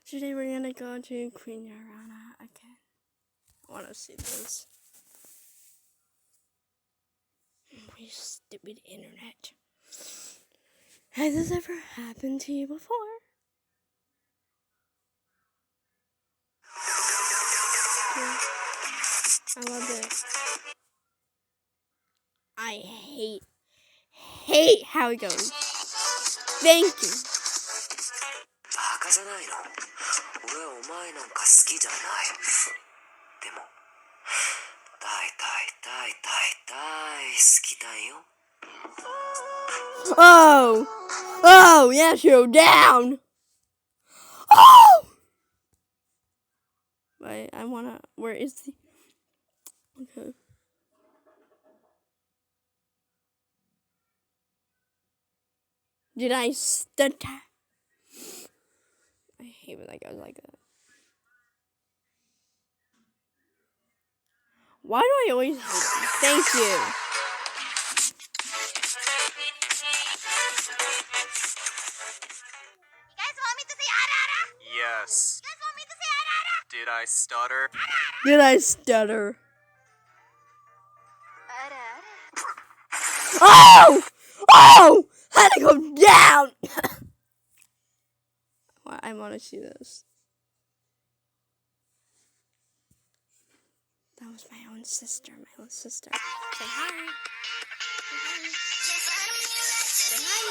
Today we're gonna go to Queen Yarana again. I wanna see this. We stupid internet. Has this ever happened to you before? Yeah. I love it. I hate how it goes. Thank you. バカじゃないの。俺はお前なんか好きじゃない。でも、大好きだよ。Oh, yeah, show down. Oh! Wait, where is the... Okay. Did I stutter? I hate when that goes like that. Why do I always hate it? Thank you. You guys want me to say Arara? Yes. You guys want me to say Arara? Did I stutter? Did I stutter? Arara. Oh! Had to go down! I want to see this. That was my own sister, my little sister. Say hi. Say hi.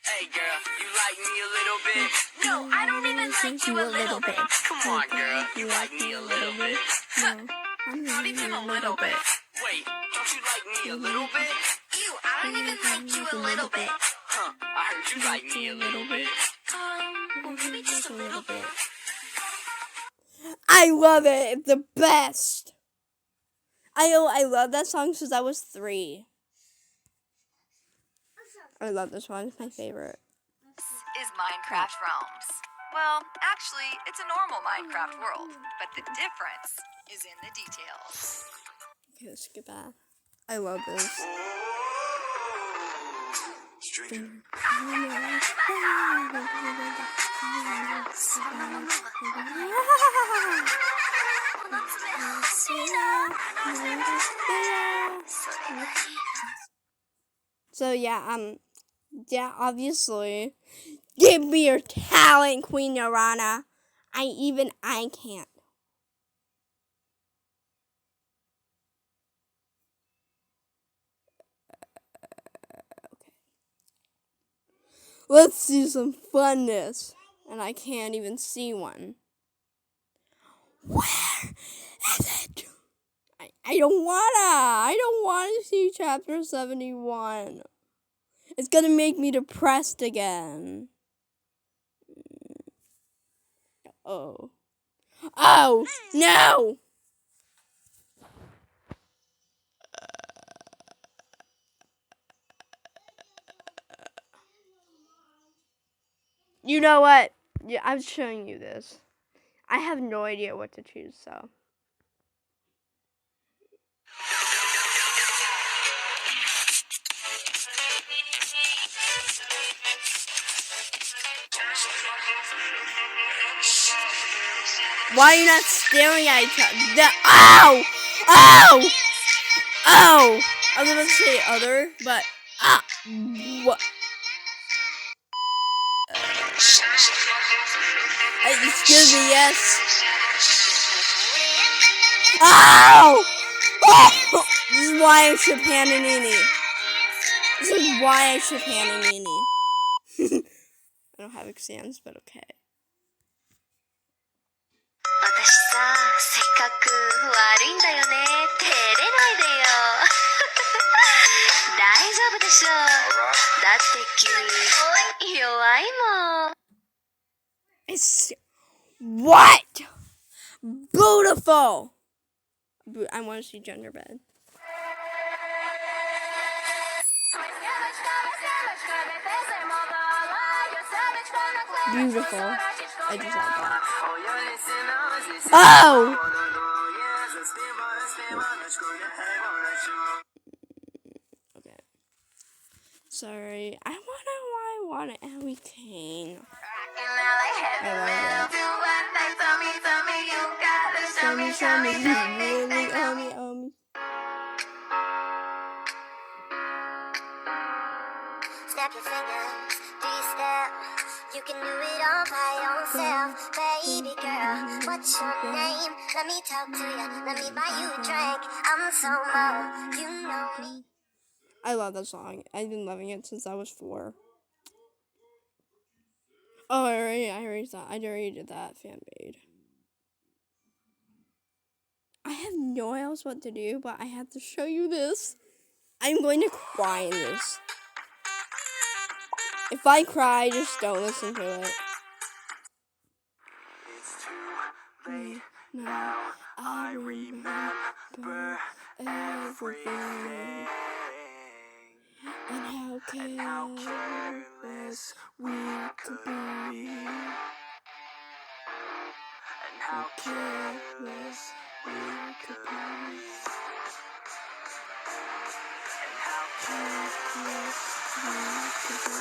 Hey girl, you like me a little bit? No, I don't even like you a little bit. Come on girl, you like me a little bit? No, Not even a little bit. Wait, don't you like me a little bit? Ew, I don't even like you a little bit. Huh, I heard you like me a little bit. Well, maybe just a little bit. I love it. It's the best. I love that song since I was 3. I love this one. It's my favorite. Is Minecraft Realms. Well, actually, it's a normal Minecraft world, but the difference is in the details. Okay, let's skip that. I love this. Stranger. So yeah, obviously, give me your talent, Queen Yarana. I can't. Okay. Let's see some funness. And I can't even see one. Where is it? I don't wanna see chapter 71. It's gonna make me depressed again. Oh, no! You know what? Yeah, I'm showing you this. I have no idea what to choose, so. Why are you not staring at each other? Ow! I was about to say other, but what? Excuse me, yes. Ow! Oh! This is why I ship Han and Nini. I don't have exams, but okay. 私さ、性格悪いんだよね。照れないでよ。大丈夫でしょ。だって君、弱いもん。 It's what? Beautiful. I want to see gender bed. Beautiful. I just like that. Oh! Okay. Sorry. I wonder why want it. And we can. Show me, really, Snap your fingers, do you step? You can do it all by yourself. Baby girl, what's your name? Let me talk to you, let me buy you a drink. I'm so low, you know me. I love that song. I've been loving it since I was 4. Oh, I already did that fan made. I have no idea else what to do, but I have to show you this. I'm going to cry in this. If I cry, just don't listen to it. It's too late now. I remember everything. And how careless we could be. And how careless we could be. And how careless we could be.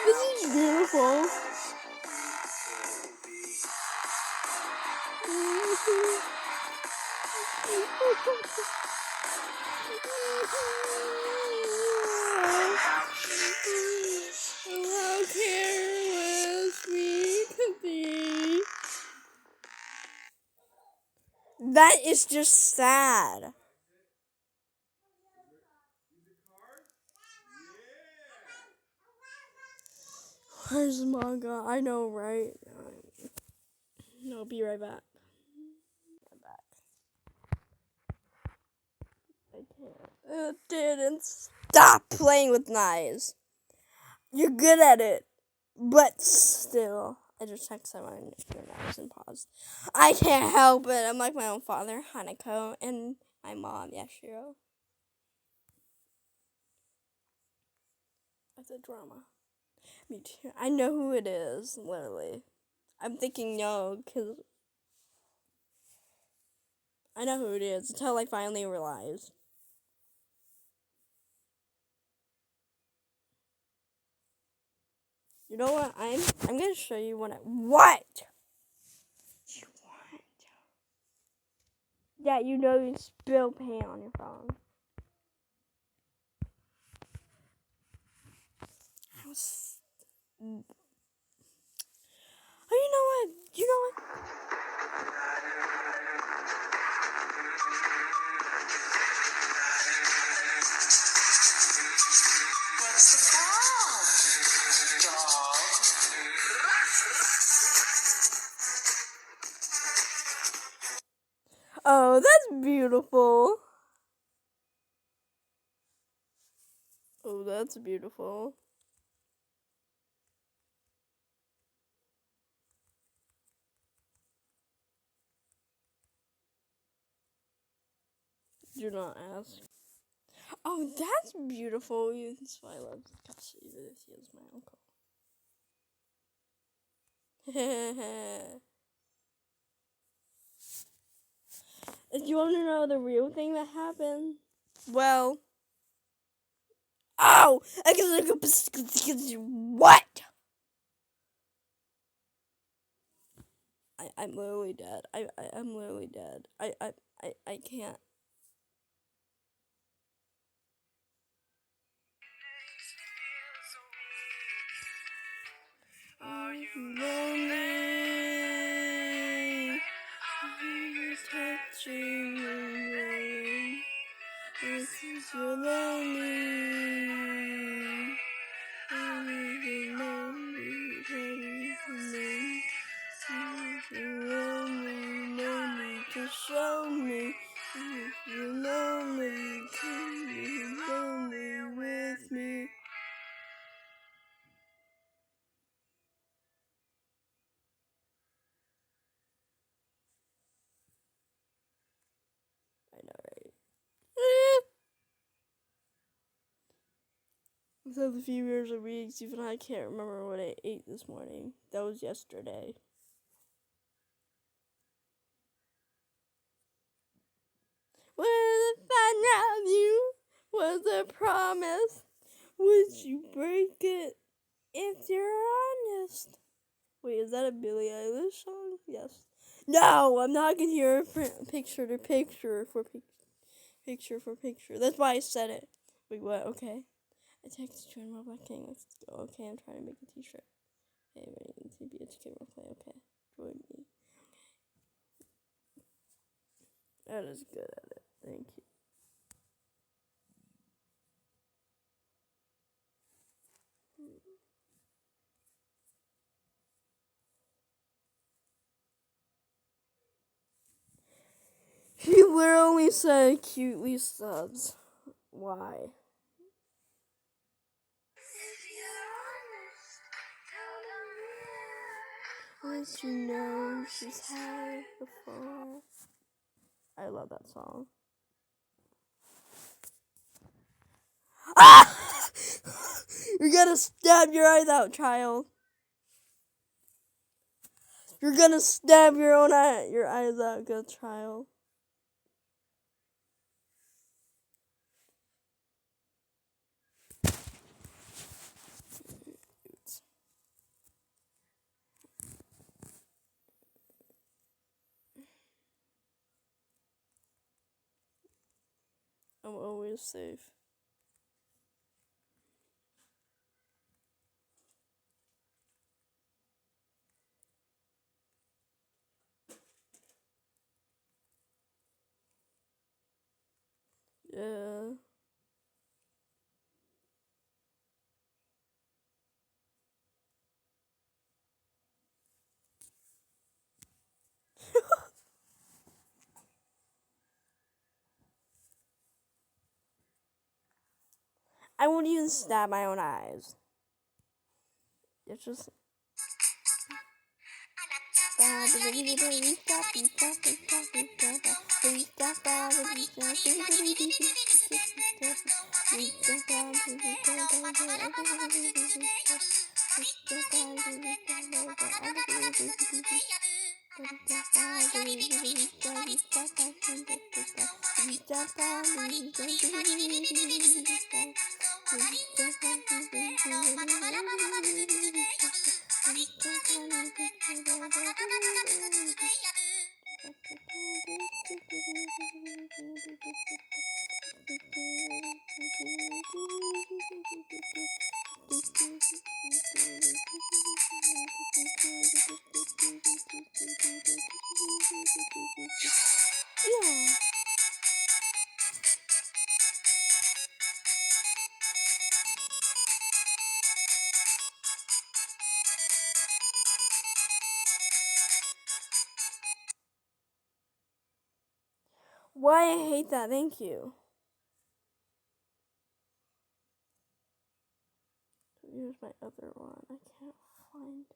This is beautiful. How careless we could be. That is just sad. Where's the manga? I know, right? No, be right back. I can't. It didn't stop playing with knives. You're good at it, but still. I just checked some on your knives and paused. I can't help it. I'm like my own father, Hanako, and my mom, Yashiro. That's a drama. Me too. I know who it is, literally. I'm thinking no, because I know who it is until I finally realize. You know what? I'm gonna show you what what you want. Yeah, you know you spill paint on your phone. I was. Oh, you know what? You know what? What's the problem, dog? Oh, that's beautiful. Oh, that's beautiful. Do not ask. Oh, that's beautiful. That's why I love Kakashi, even if he is my uncle. Do you want to know the real thing that happened? Well, oh, what? I'm literally dead. I'm literally dead. I can't. Are you lonely? Are you touching me? This is your lonely. Are you lonely? If you're lonely, no need to show me. If you're lonely, can you be lonely with me? I know, right? Within a few years or weeks, even I can't remember what I ate this morning. That was yesterday. was a promise. Would you break it if you're honest? Wait, is that a Billie Eilish song? Yes. No, I'm not gonna hear picture to picture for picture for picture. That's why I said it. Wait, what? Okay. I texted you in Roblox King. Let's go. Okay, I'm trying to make a t-shirt. Hey, ready to be a chicken play. Okay, join me. That is good at it. Thank you. He literally said cutely subs. Why? Once you know she's had before. I love that song. Ah! You're gonna stab your eyes out, child. You're gonna stab your eyes out, good child. I'm always safe. Yeah. I won't even stab my own eyes. It's just. Yeah. Why I hate that? Thank you. Here's my other one. I can't find.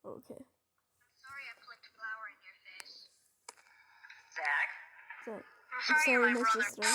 Okay. Sorry I flicked flour in your face. Zach? I'm sorry, my sister.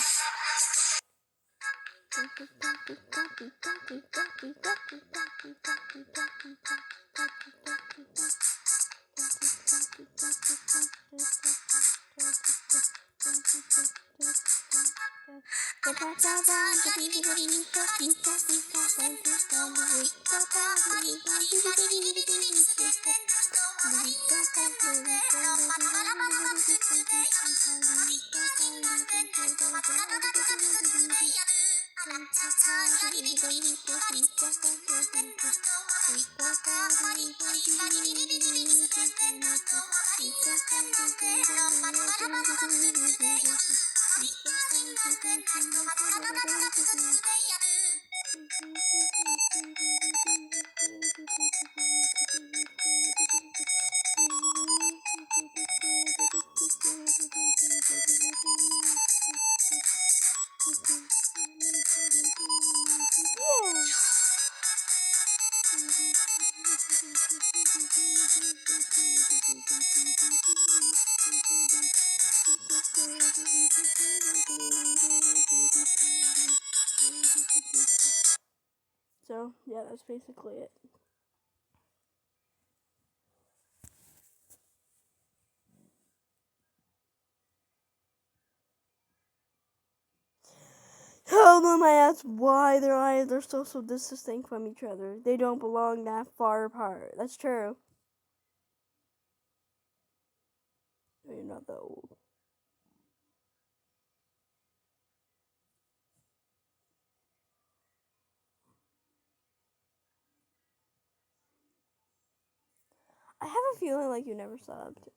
So, yeah, that's basically it. problem I asked why their eyes are so distinct from each other. They don't belong that far apart. That's true. You're not that old. I have a feeling like you never subbed.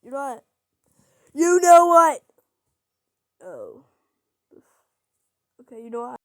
You know what? You know what? Oh. Okay, you know what?